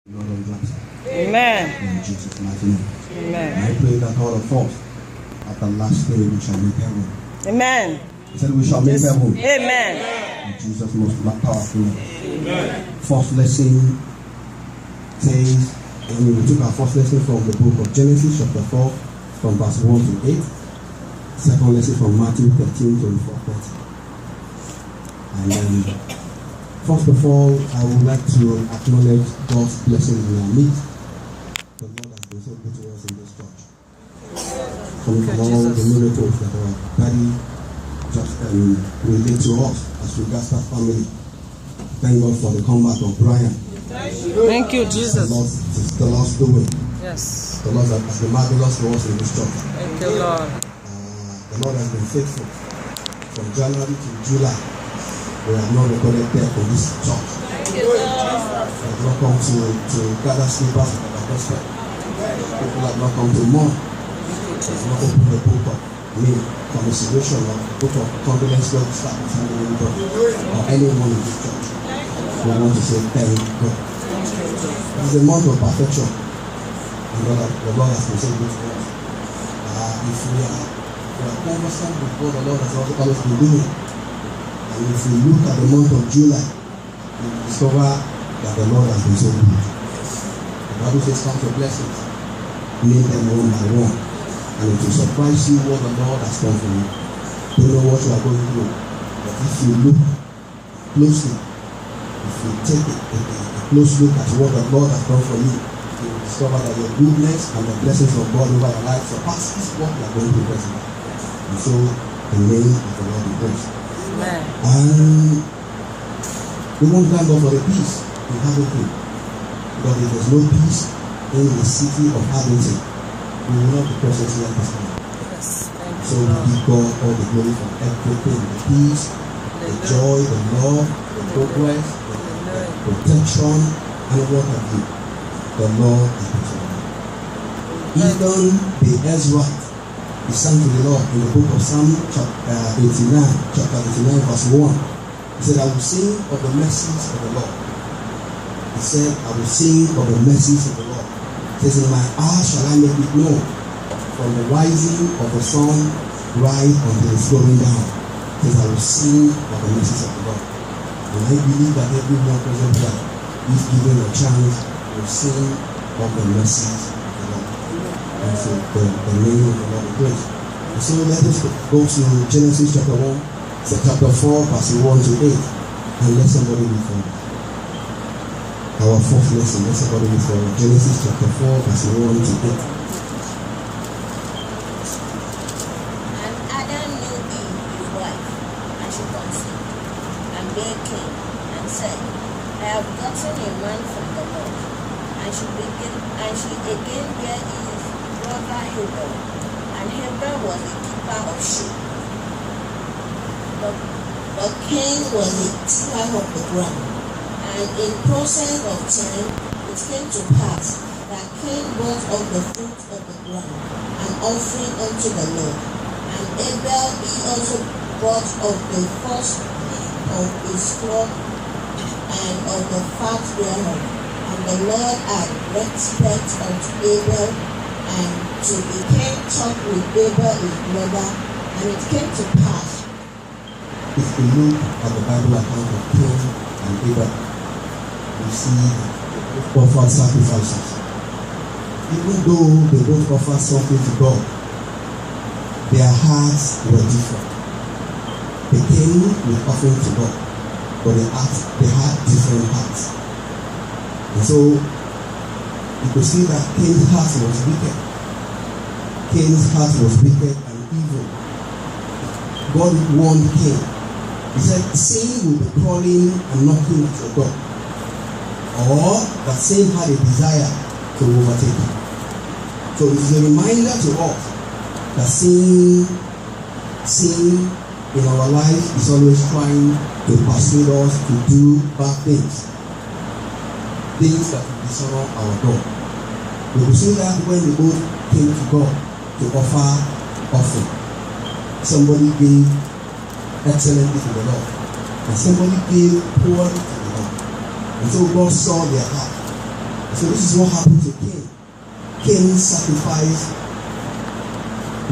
Lord of Jackson. Amen. In Jesus' mighty name. Amen. And I pray that all of us, at the last day, we shall make heaven. Amen. He said we shall make heaven. Amen. In Jesus' most powerful name. First lesson says, and we took our first lesson from the book of Genesis, chapter 4, from verse 1 to 8. Second lesson from Matthew 13, 24-30. And then, first of all, I would like to acknowledge God's blessing in our midst. The Lord has been so good to us in this church. From all the miracles that our daddy just relate to us as regards that family. Thank God for the comeback of Brian. Thank you, Jesus. The Lord's doing. Yes. The Lord has been marvelous to us in this church. Thank you, Lord. The Lord has been faithful. From January to July, we have not recorded death in this church. Thank you, Lord. We have not come to gather sleepers at our gospel. People have not come to mourn. We have not opened the book of commiseration or the book of condolence God start with anybody or anyone in this church. We want to say thank God. It is a month of perfection. And the Lord has been so good to us. If we are conversant with what the Lord has always been doing, and if we look at the month of July, we discover that the Lord has been so good. The Bible says, count your blessings, name them one by one, and it will surprise you what the Lord has done for you. Don't know what you are going through, but if you look closely, if you take a close look at what the Lord has done for you, you will discover that your goodness and the blessings of God over your life surpasses what you are going through presently. And so, the name of the Lord be praised. Amen. And we want to thank God for the peace in Harrington. Because if there's no peace in the city of Harrington, we will not be present here this morning. Yes. Thank So you, we Lord. give God all the glory for everything. The peace, the joy, the love, the progress, the protection, and what have you. The Lord is with you. Even the Ezra, he sang to the Lord in the book of Psalm chapter 89, verse 1. He said, I will sing of the mercies of the Lord. He said, I will sing of the mercies of the Lord. He says, in my heart shall I make it known, from the rising of the sun right until it's going down. He says, I will sing of the mercies of the Lord. And I believe that everyone present here, if given a chance, will sing of the mercies of the Lord. And so the name of the Lord is praised. And so let us go to Genesis chapter 4, verse 1 to 8. And let somebody read for us. Our fourth lesson, let somebody read for us. Genesis chapter 4, verse 1 to 8. And Adam knew Eve, his wife, and she conceived, and bare Cain, and said, I have gotten a man from the Lord. And she again bare his brother Abel, and Abel was a keeper of sheep, but Cain was a tiller of the ground. And in process of time, it came to pass that Cain brought of the fruit of the ground, an offering unto the Lord. And Abel he also brought of the first of his flock and of the fat thereof. And the Lord had respect unto Abel, and to Cain talked with Abel his brother. And it came to pass. If we look at the Bible account of Cain and Abel, we see they both offered sacrifices. Even though they both offered something to God, their hearts were different. They came with offering to God, but they had different hearts. And so you could see that Cain's heart was wicked. Cain's heart was wicked and evil. God warned Cain. He said, sin will be crawling and knocking at your door. Or that sin had a desire to overtake you. So it is a reminder to us that sin in our life is always trying to persuade us to do bad things. Things that will dishonor our God. We will see that when they both came to God to offer offering. Somebody gave excellently to the Lord, and somebody gave poorly to the Lord. And so God saw their heart. So this is what happened to Cain. Cain's sacrifice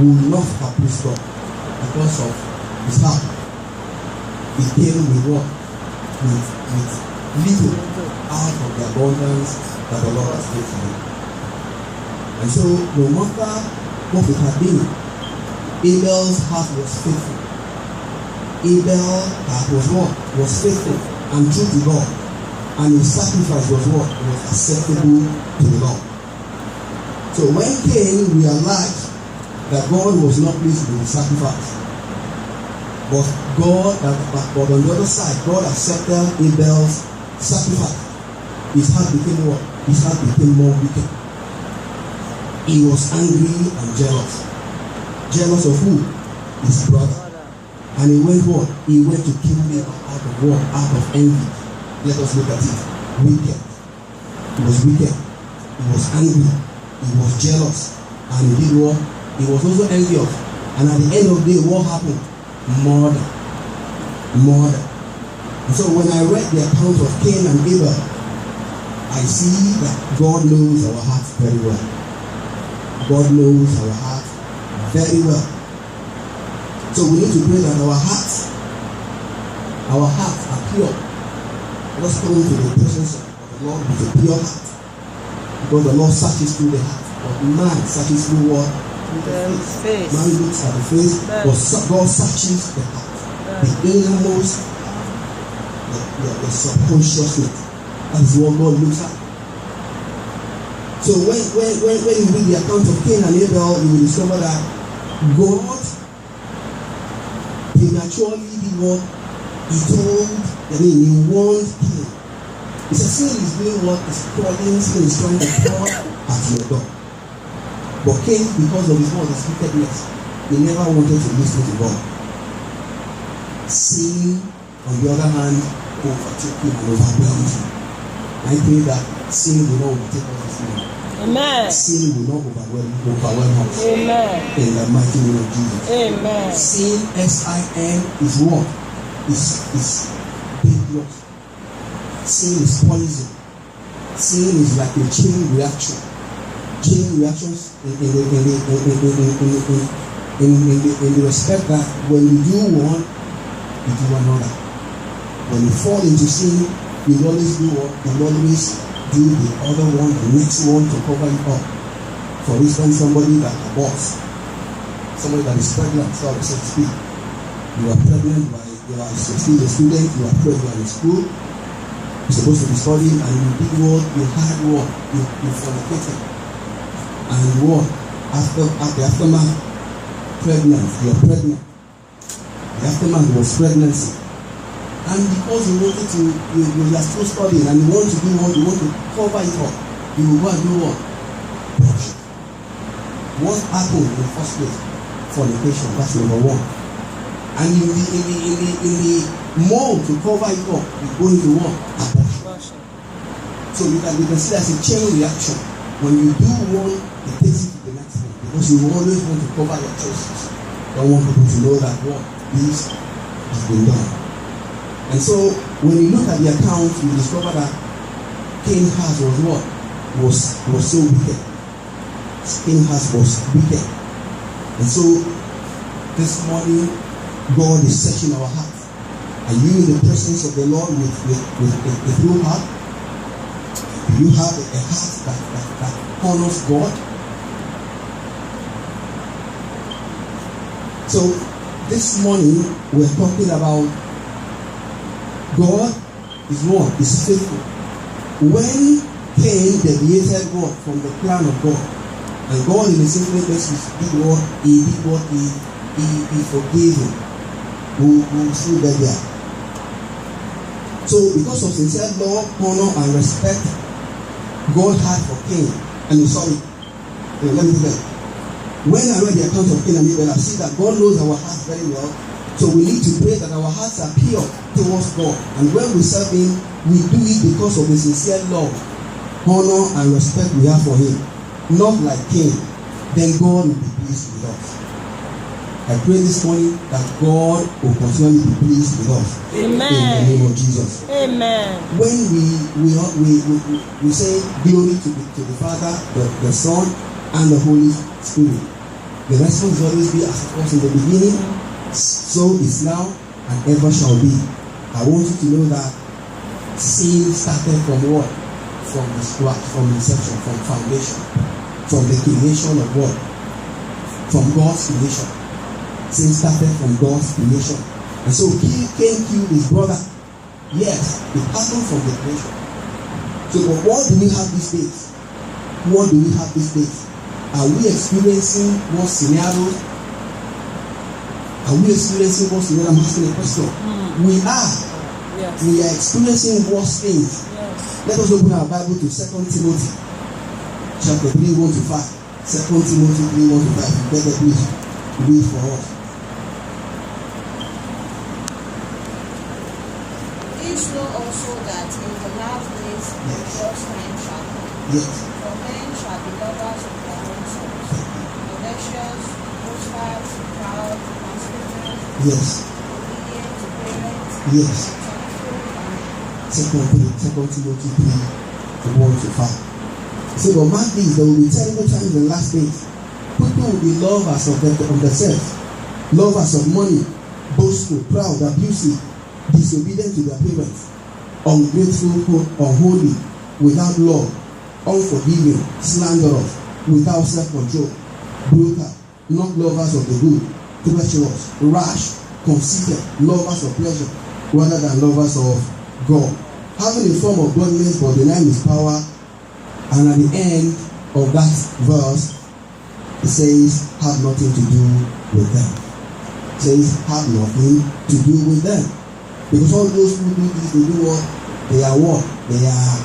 would not have pleased God because of his heart. He came with what? With little out of the abundance that the Lord has given to him. And so, no matter what it had been, Abel's heart was faithful. Abel's heart was what? Was faithful and true to God. And his sacrifice was what? Was acceptable to the Lord. So when Cain realized that God was not pleased with his sacrifice, but on the other side, God accepted Abel's sacrifice, his heart became what? His heart became more wicked. He was angry and jealous. Jealous of who? His brother. And he went what? He went to kill him out of what? Out of envy. Let us look at it. Wicked. He was wicked. He was angry. He was jealous. And he did what? He was also envious. And at the end of the day, what happened? Murder. Murder. And so when I read the account of Cain and Abel, I see that God knows our hearts very well. God knows our hearts very well. So we need to pray that our hearts are pure. Let us come into the presence of the Lord with a pure heart. Because the Lord searches through the heart. But man searches through what? The face. Man looks at the face, but God searches the heart. The innermost, the subconsciousness. That is what God looks at. So when you read the account of Cain and Abel, you will discover that God prematurely did what he he warned Cain. He said, sin is doing what is calling, sin is trying to call at your door. But Cain, because of his wickedness, he never wanted to listen to God. Sin, on the other hand, overtook him and overwhelmed him. I pray that sin will not overtake us this morning. Amen. Sin will not overwhelm us. Amen. In the mighty name of Jesus. Amen. Sin, S-I-N, is what? Is dangerous. Sin is poison. Sin is like a chain reaction. Chain reactions in the respect that when you do one, you do another. When you fall into sin, you always do what? You always do the other one, the next one to cover it up. For instance, somebody that aborts, somebody that is pregnant, so to speak. You are pregnant you are still a student, you are pregnant in school, you're supposed to be studying, and you did what? You had what? You fornicated. And what? After the aftermath, pregnant, you are pregnant. The aftermath was pregnancy. And because you wanted to, you are still studying and you want to do what? You want to cover it up. You will go and do what? Abortion. What happened in the first place? Fornication. That's number one. And in the mold to cover it up, you go into what? Abortion. So you can see that's a chain reaction. When you do one, it takes you to the next one. Because you always want to cover your choices. You don't want people to know that what? This has been done. And so, when you look at the account, you discover that Cain's heart was what? Was so wicked. Cain's heart was wicked. And so, this morning, God is searching our hearts. Are you in the presence of the Lord with a pure heart? Do you have a heart that honors God? So, this morning, we're talking about God is what? Is faithful. When Cain deviated God from the plan of God, and God in His infinite mercy did what He forgave him. Who still there. So because of sincere love, honor, and respect God had for Cain, let me do that. When I read the account of Cain and Abel, I see that God knows our hearts very well. So we need to pray that our hearts are pure towards God. And when we serve Him, we do it because of the sincere love, honor, and respect we have for Him. Not like Cain. Then God will be pleased with us. I pray this morning that God will continually be pleased with us. Amen. In the name of Jesus. Amen. When we say glory to the Father, the Son, and the Holy Spirit, the response will always be as it was in the beginning, so is now, and ever shall be. I want you to know that sin started from what? From the scratch, from inception, from foundation, from the creation of what? From God's creation. Sin started from God's creation. And so Cain killed his brother. Yes, it happened from the creation. So but what do we have these days? What do we have these days? Are we experiencing what scenarios? Are we experiencing what scenarios? I'm asking a question. We are. Yes. We are experiencing worse things. Yes. Let us open our Bible to 2 Timothy chapter 3, 1 to 5. 2 Timothy 3, 1 to 5. You better please read for us. This know also that in the last days the worst time shall come. Yes. For men shall be lovers of their own souls, malicious, boasters, proud, unspeakers, Yes. obedient to parents, Yes. deceitful, and 2 Timothy 3, 1 to 5. So, but mark this, there will be terrible times in the last days. People will be lovers of themselves, lovers of money, boastful, proud, abusive, disobedient to their parents, ungrateful, unholy, without love, unforgiving, slanderous, without self-control, brutal, not lovers of the good, treacherous, rash, conceited, lovers of pleasure, rather than lovers of God, having a form of godliness but denying his power. And at the end of that verse, it says, have nothing to do with them. It says, have nothing to do with them. Because all those who do this, they do what? They are what? They are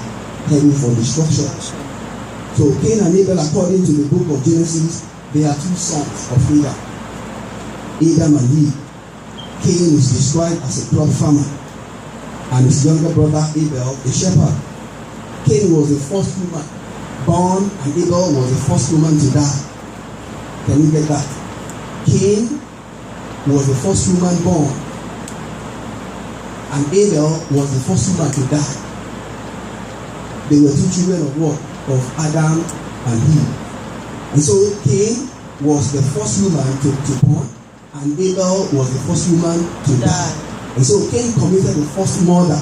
heading for destruction. So Cain and Abel, according to the book of Genesis, they are two sons of Adam and Eve. Cain is described as a crop farmer, and his younger brother Abel, a shepherd. Cain was the first human born, and Abel was the first human to die. Can you get that? Cain was the first human born, and Abel was the first human to die. They were two children of what? Of Adam and Eve. And so Cain was the first human to born, and Abel was the first human to die. And so Cain committed the first murder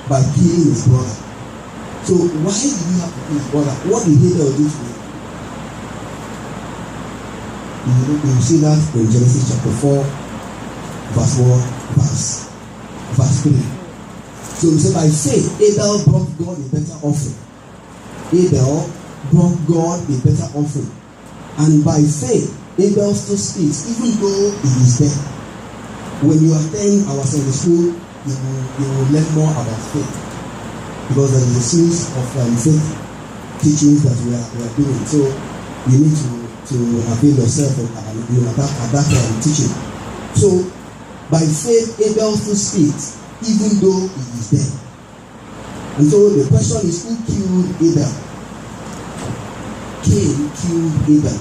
by killing his brother. So why did he have to kill his brother? What did Abel do to him? You see that in Genesis chapter 4, verse 1, verse 3. So we say by faith, Abel brought God a better offering. Abel brought God a better offering. And by faith, Abel still speaks, even though he is dead. When you attend our Sunday school, you will learn more about faith. Because there is a series of faith teachings that we are doing. So you need to avail yourself of that teaching. So by faith, Abel still speaks, even though he is dead. And so the question is, who killed Abel? Cain killed Abel.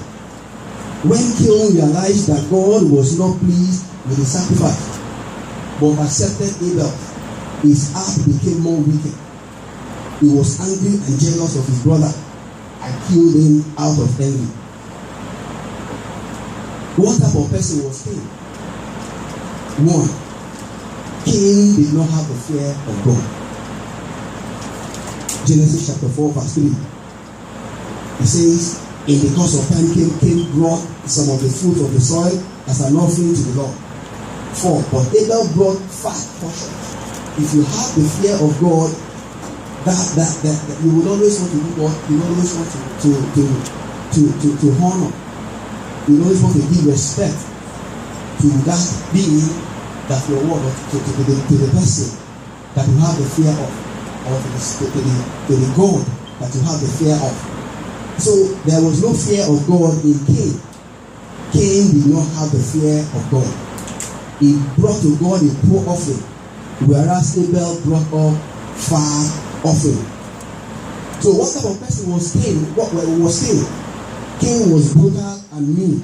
When Cain realized that God was not pleased with the sacrifice, but accepted Abel, his heart became more wicked. He was angry and jealous of his brother and killed him out of envy. What type of person was Cain? 1. Cain did not have the fear of God. Genesis chapter 4, verse 3. It says, in the course of time, Cain brought some of the fruit of the soil as an offering to the Lord. 4. But Abel brought fat portions. If you have the fear of God, that you will always want to do what? You will always want to honor. You will always want to give respect to that being that you are, to the person that you have the fear of, or to the God that you have the fear of. So there was no fear of God in Cain. Cain did not have the fear of God. He brought to God a poor offering, whereas Abel brought up fat offering. So what type of person was Cain? What was Cain? Cain was brutal and mean.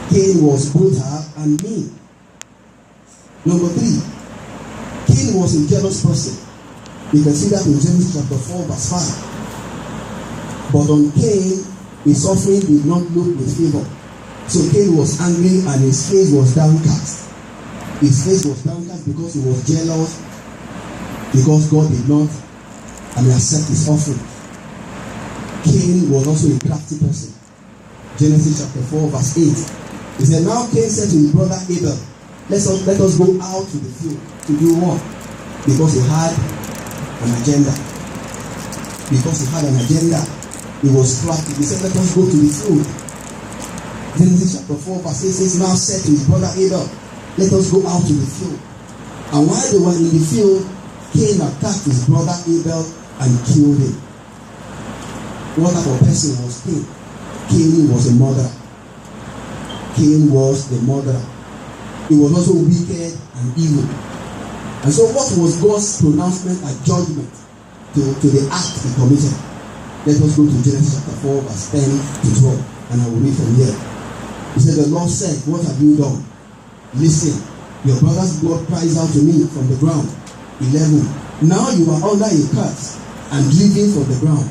Cain was brutal and mean. Number 3, Cain was a jealous person. You can see that in Genesis chapter 4 verse 5. But on Cain, his offering did not look with favor. So Cain was angry and his face was downcast. His face was downcast because he was jealous, because God did not accept his offering. Cain was also a crafty person. Genesis chapter 4 verse 8. He said, now Cain said to his brother Abel, let us go out to the field to do what? Because he had an agenda. Because he had an agenda. He was crafty. He said, let us go to the field. Genesis chapter 4 verse 8 says, now said to his brother Abel, let us go out to the field. And while they were in the field, Cain attacked his brother Abel and killed him. What type of person was Cain? Cain was a murderer. Cain was the murderer. He was also wicked and evil. And so what was God's pronouncement and judgment to the act he committed? Let us go to Genesis chapter 4 verse 10 to 12, and I will read from here. He said, the Lord said, what have you done? Listen, your brother's blood cries out to me from the ground. 11. Now you are under a curse and driven from the ground,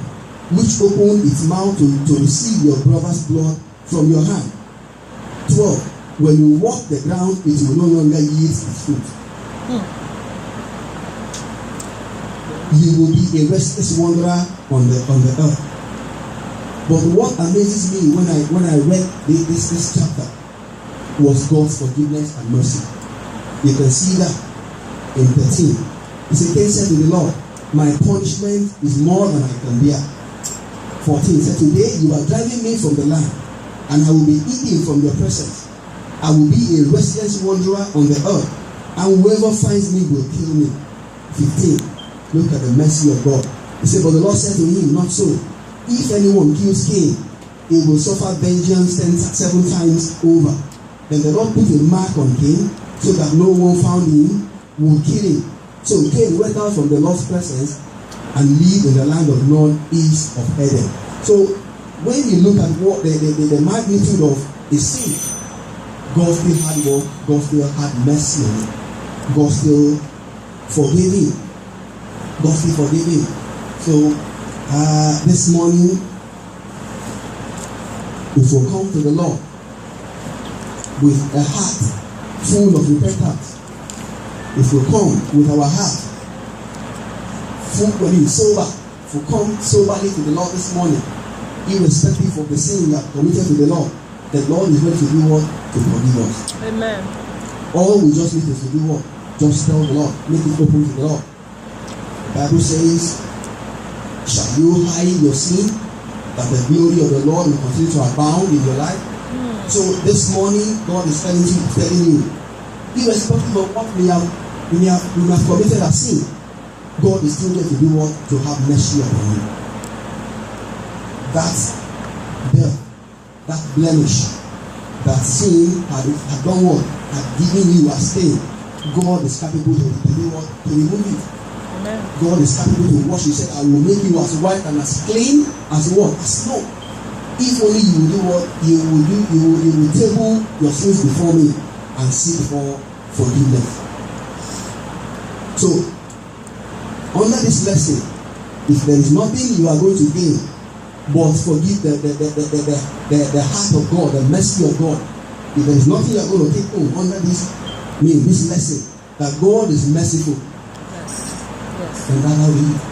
which opened its mouth to receive your brother's blood from your hand. 12. When you walk the ground, it will no longer yield its fruit. You will be a restless wanderer on the earth. But what amazes me when I read this chapter was God's forgiveness and mercy. You can see that in 13. He said, Cain said to the Lord, my punishment is more than I can bear. 14 said, today you are driving me from the land, and I will be eating from your presence. I will be a restless wanderer on the earth, and whoever finds me will kill me. 15. Look at the mercy of God. He said, but the Lord said to him, not so. If anyone kills Cain, he will suffer vengeance 7 times over. Then the Lord put a mark on Cain, so that no one found him would kill him. So Cain went out from the Lord's presence and lived in the land of Nod, east of Eden. So when you look at what the magnitude of his sin, God still had work, God still had mercy on him, God still forgave him. God still forgave him. So this morning, if we come to the Lord with a heart full of repentance, if we come with our heart full sober, if we come soberly to the Lord this morning, irrespective of the sin we have committed to the Lord is ready to do what? To forgive us. Amen. All we just need is to do what? Just tell the Lord, make it open to the Lord. The Bible says, shall you hide your sin, that the glory of the Lord will continue to abound in your life? So this morning, God is telling you, irrespective of what we have committed as sin, God is still there to do what? To have mercy upon you. That death, that blemish, that sin had done what? Had given you a stain. God is capable to do what? To remove it. Amen. God is capable to wash you. He said, I will make you as white and as clean as what? As snow. If only you will do what? You will table your sins before me and seek for forgiveness. So, under this lesson, if there is nothing you are going to gain but forgive the heart of God, the mercy of God, if there is nothing you are going to take home under this lesson, that God is merciful, and that's how we live.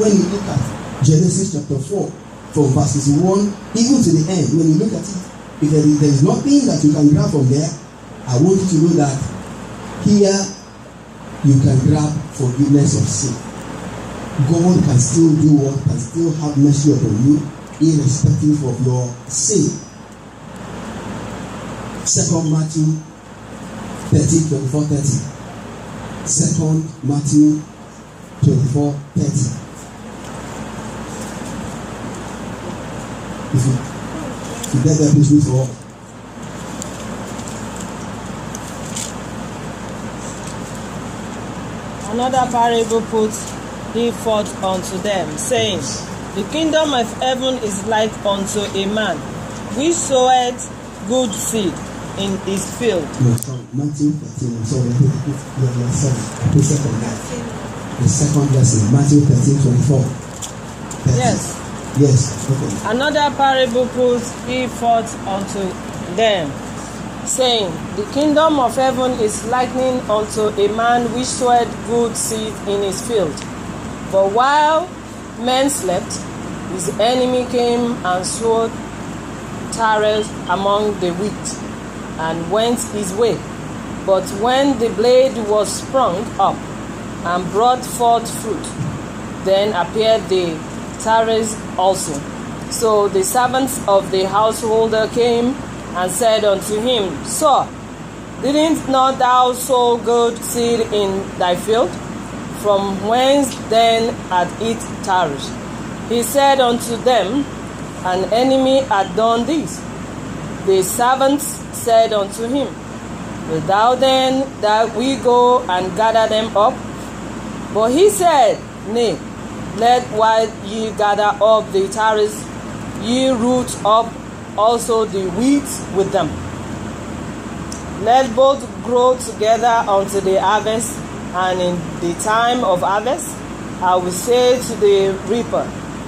When you look at Genesis chapter 4, from verses 1 even to the end, when you look at it, if there is nothing that you can grab from there, I want you to know that here you can grab forgiveness of sin. God can still do what? Can still have mercy upon you, irrespective of your sin. 2 Matthew 13:24-30. 2 Matthew 24:30. If you get that, please read for all. Another parable put he forth unto them, saying, the kingdom of heaven is like unto a man which sowed good seed in his field. No, sorry, Matthew 13. I'm sorry, the second lesson. The second lesson, Matthew 13:24. Yes. Yes, okay. Another parable put he forth unto them, saying, The kingdom of heaven is likened unto a man which sowed good seed in his field. But while men slept, his enemy came and sowed tares among the wheat, and went his way. But when the blade was sprung up and brought forth fruit, then appeared the tares also. So the servants of the householder came and said unto him, Sir, didn't not thou sow good seed in thy field? From whence then had it tares? He said unto them, An enemy had done this. The servants said unto him, Wilt thou then that we go and gather them up? But he said, Nay, let while ye gather up the tares, ye root up also the weeds with them. Let both grow together unto the harvest, and in the time of harvest I will say to the reaper,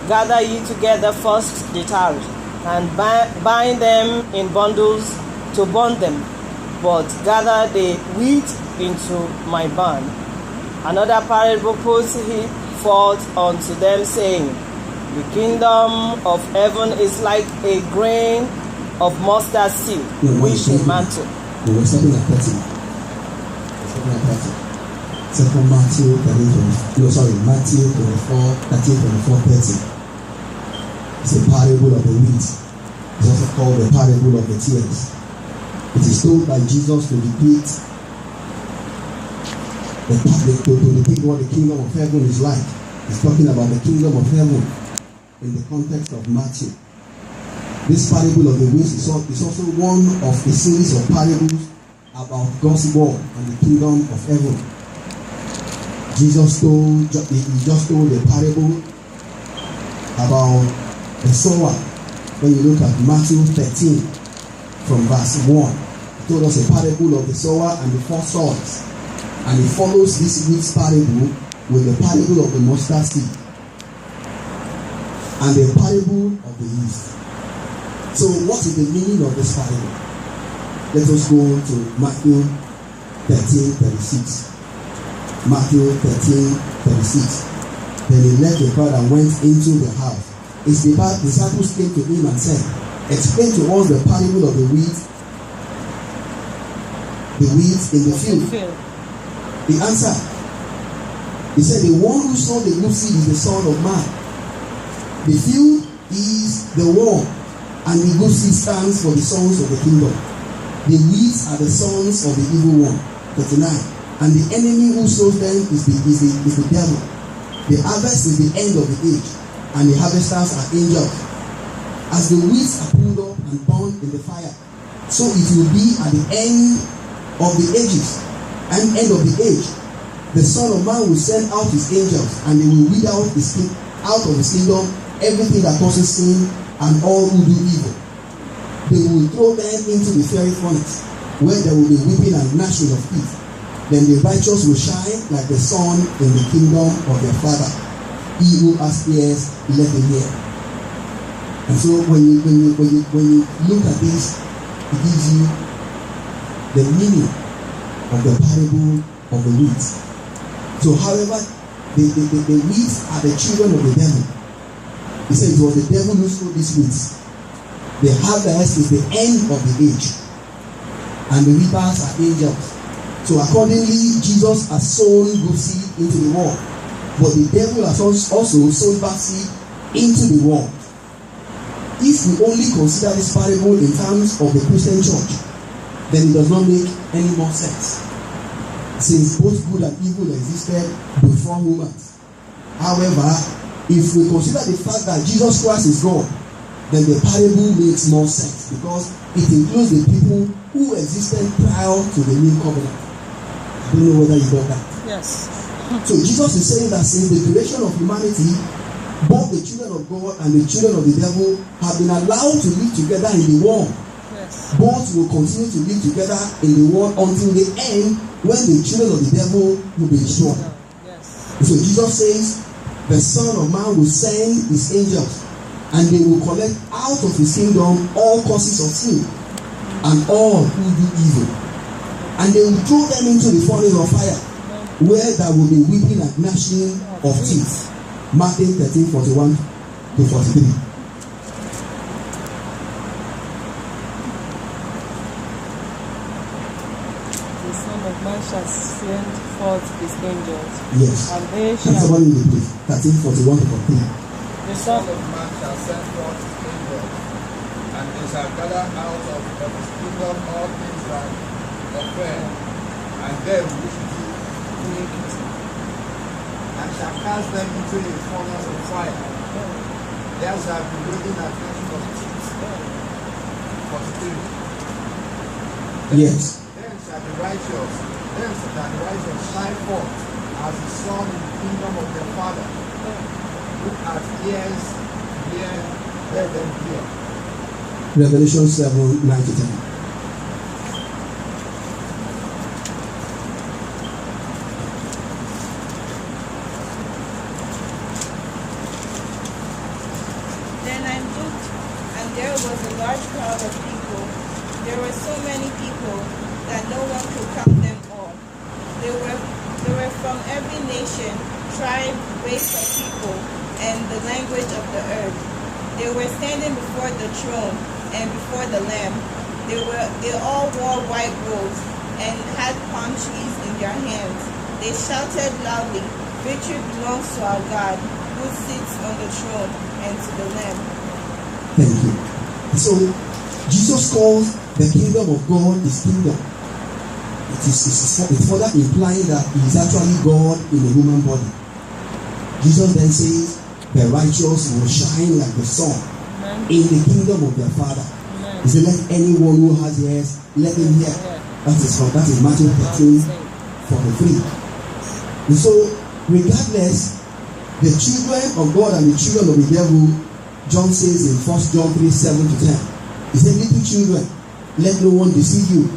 Gather ye together first the tares, and bind them in bundles to burn them, but gather the wheat into my barn. Another parable puts he forth unto them, saying, The kingdom of heaven is like a grain of mustard seed, which a man took. We're stopping at 30. Second Matthew 13, Matthew 24, 30. It's a parable of the wheat. It's also called the parable of the tares. It is told by Jesus to depict what the kingdom of heaven is like. He's talking about the kingdom of heaven in the context of Matthew. This parable of the wheat is also one of a series of parables about God's word and the kingdom of heaven. Jesus just told a parable about the sower. When you look at Matthew 13 from verse 1, he told us a parable of the sower and the four soils. And he follows this week's parable with the parable of the mustard seed and the parable of the yeast. So what is the meaning of this parable? Let us go to Matthew 13:36. Matthew 13:36. Then he left the crowd and went into the house. His disciples came to him and said, Explain to us the parable of the wheat in the field. He answered, he said, The one who sowed the good seed is the Son of Man. The field is the world, and the good seed stands for the sons of the kingdom. The weeds are the sons of the evil one. 39. And the enemy who sows them is the devil. The harvest is the end of the age, and the harvesters are angels. As the weeds are pulled up and burned in the fire, so it will be at the end of the ages and end of the age. The Son of Man will send out his angels, and they will weed out out of his kingdom everything that causes sin and all who do evil. They will throw them into the fiery furnace, where there will be weeping and gnashing of teeth. Then the righteous will shine like the sun in the kingdom of their Father. He who has ears, let him hear. And so when you look at this, it gives you the meaning of the parable of the wheat. So however, the wheat are the children of the devil. He said it was the devil who sowed these wheats. The harvest is the end of the age, and the reapers are angels. So accordingly, Jesus has sown good seed into the world, but the devil has also sown bad seed into the world. If we only consider this parable in terms of the Christian church, then it does not make any more sense, since both good and evil existed before humans. However, if we consider the fact that Jesus Christ is God, then the parable makes more sense, because it includes the people who existed prior to the new covenant. I don't know whether you got that. Yes. So Jesus is saying that since the creation of humanity, both the children of God and the children of the devil have been allowed to live together in the world. Yes. Yes. Both will continue to live together in the world until the end, when the children of the devil will be destroyed. Yes. So Jesus says, the Son of Man will send his angels, and they will collect out of his kingdom all causes of sin and all who do evil, and they will throw them into the furnace of fire, where there will be weeping and gnashing of teeth. Matthew 13:41 to 43. The Son of Man shall send forth his angels, Yes. and they Can shall. somebody read it, please? 13:41 to 43. The The Son Son of Man shall send forth his angels, and they shall gather out of his kingdom all things that offend, and them which do iniquity, and shall cast them into the furnace of fire. There shall be weeping and gnashing of teeth. 43. Yes. Then shall the righteous shine forth as the sun in the kingdom of their Father. Who hath ears to hear, let them hear. Revelation 7:9 to 10. Then I looked, and there was a large crowd of people. There were so many people that no one could count them all. They were from every nation, tribe, race of people, and the language of the earth. They were standing before the throne and before the Lamb. They all wore white robes and had palm trees in their hands. They shouted loudly, "Victory belongs to our God, who sits on the throne, and to the Lamb." Thank you. So, Jesus calls the kingdom of God his kingdom. It's further implying that he is actually God in a human body. Jesus then says, the righteous will shine like the sun in the kingdom of their Father. He said, let anyone who has ears, let him hear. That is Matthew 13:43. And so, regardless, the children of God and the children of the devil, John says in 1 John 3:7 to 10, he said, little children, let no one deceive you.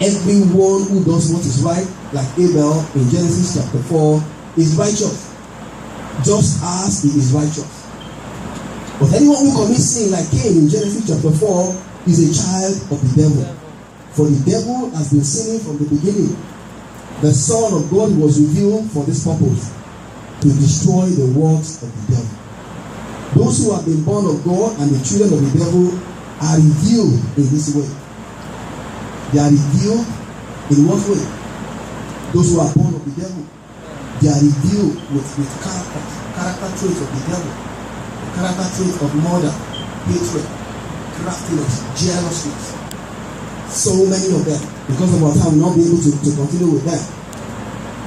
Everyone who does what is right, like Abel in Genesis chapter 4, is righteous, just as he is righteous. But anyone who commits sin, like Cain in Genesis chapter 4, is a child of the devil. For the devil has been sinning from the beginning. The Son of God was revealed for this purpose, to destroy the works of the devil. Those who have been born of God and the children of the devil are revealed in this way. They are revealed in what way? Those who are born of the devil, they are revealed with character traits of the devil. The character traits of murder, hatred, craftiness, jealousy. So many of them. Because of our time, we'll not be able to continue with them.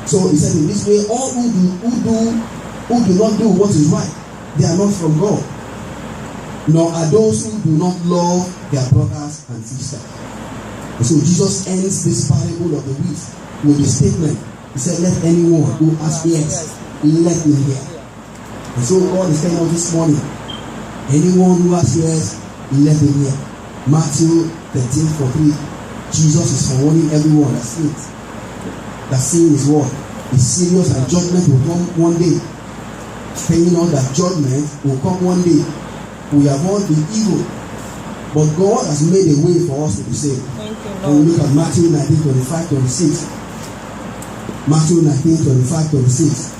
So he said in this way, all who do not do what is right, they are not from God. Nor are those who do not love their brothers and sisters. And so Jesus ends this parable of the wheat with a statement. He said, let anyone who has ears, let him hear. And so God is telling us this morning, anyone who has ears, let him hear. Matthew 13:43. Jesus is warning everyone that sins. That sin is what? Is serious, and judgment will come one day. Telling us that judgment will come one day. We have all been evil, but God has made a way for us to be saved. And we look at Matthew 19:25-26. Matthew 19:25-26.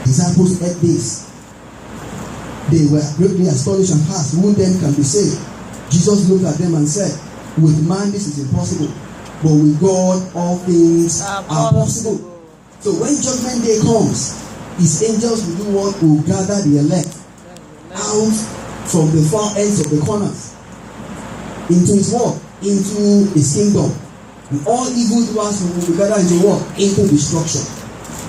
Disciples heard this. They were greatly astonished and asked, who then can be saved? Jesus looked at them and said, with man this is impossible, but with God all things are possible. So when judgment day comes, his angels will do what? Will gather the elect out from the far ends of the corners into his what? Into his kingdom. And all evil doers will be gathered into what? Into destruction.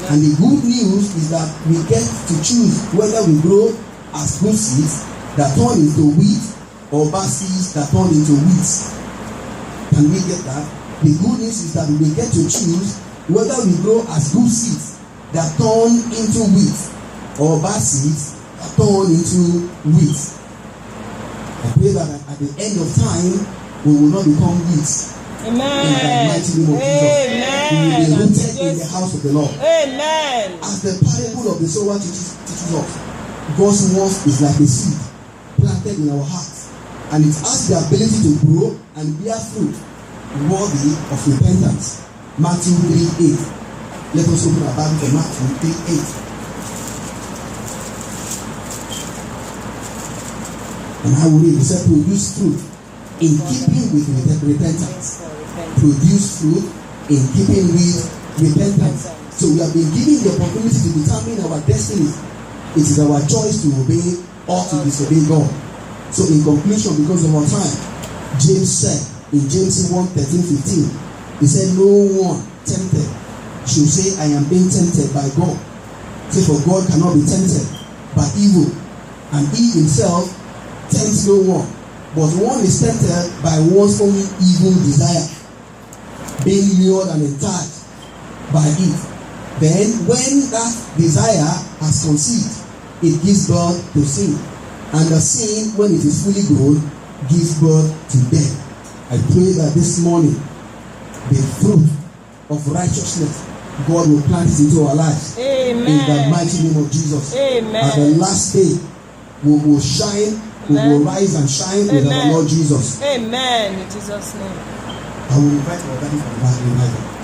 And the good news is that we get to choose whether we grow as good seeds that turn into wheat or bad seeds that turn into weeds. Can we get that? The good news is that we get to choose whether we grow as good seeds that turn into wheat or bad seeds that turn into wheat. I pray that at the end of time, we will not become weeds. In the mighty name of Jesus. We will be rooted in the house of the Lord. Amen. As the parable of the sower teaches us, God's word is like a seed planted in our hearts, and it has the ability to grow and bear fruit worthy of repentance. Matthew 3:8. Let us open our Bible to Matthew 3:8. And I will read. It said, produce fruit in keeping with repentance. Produce fruit in keeping with repentance. So we have been given the opportunity to determine our destiny. It is our choice to obey or to disobey God. So in conclusion, because of our time, James said in James 1:13-15, he said, no one tempted should say, I am being tempted by God. Say, for God cannot be tempted by evil, and he himself tempts no one. But one is tempted by one's own evil desire, being lured and enticed by it. Then when that desire has conceived, it gives birth to sin. And the sin, when it is fully grown, gives birth to death. I pray that this morning, the fruit of righteousness, God will plant it into our lives. Amen. In the mighty name of Jesus. Amen. At the last day, we will shine, we will rise and shine with our Lord Jesus. Amen. In Jesus' name. I will invite our daddy from the back.